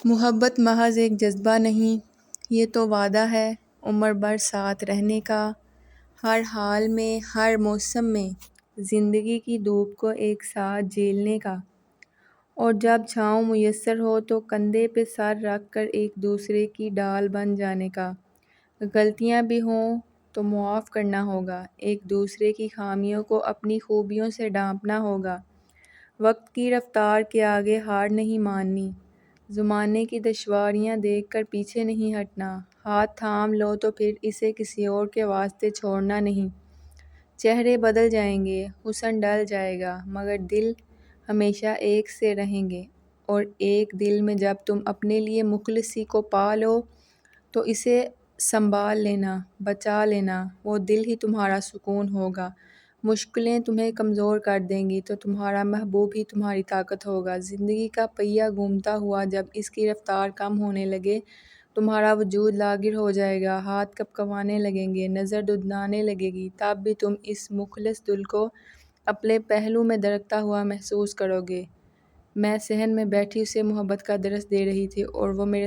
محبت محض ایک جذبہ نہیں، یہ تو وعدہ ہے عمر بھر ساتھ رہنے کا، ہر حال میں، ہر موسم میں زندگی کی دھوپ کو ایک ساتھ جھیلنے کا، اور جب چھاؤں میسر ہو تو کندھے پہ سر رکھ کر ایک دوسرے کی ڈھال بن جانے کا۔ غلطیاں بھی ہوں تو معاف کرنا ہوگا، ایک دوسرے کی خامیوں کو اپنی خوبیوں سے ڈھانپنا ہوگا۔ وقت کی رفتار کے آگے ہار نہیں ماننی، زمانے کی دشواریاں دیکھ کر پیچھے نہیں ہٹنا، ہاتھ تھام لو تو پھر اسے کسی اور کے واسطے چھوڑنا نہیں۔ چہرے بدل جائیں گے، حسن ڈل جائے گا، مگر دل ہمیشہ ایک سے رہیں گے، اور ایک دل میں جب تم اپنے لیے مخلصی کو پا لو تو اسے سنبھال لینا، بچا لینا، وہ دل ہی تمہارا سکون ہوگا۔ مشکلیں تمہیں کمزور کر دیں گی تو تمہارا محبوب ہی تمہاری طاقت ہوگا۔ زندگی کا پہیہ گھومتا ہوا جب اس کی رفتار کم ہونے لگے، تمہارا وجود لاغر ہو جائے گا، ہاتھ کپکپانے لگیں گے، نظر دندانے لگے گی، تب بھی تم اس مخلص دل کو اپنے پہلو میں دھڑکتا ہوا محسوس کرو گے۔ میں صحن میں بیٹھی اسے محبت کا درس دے رہی تھی اور وہ میرے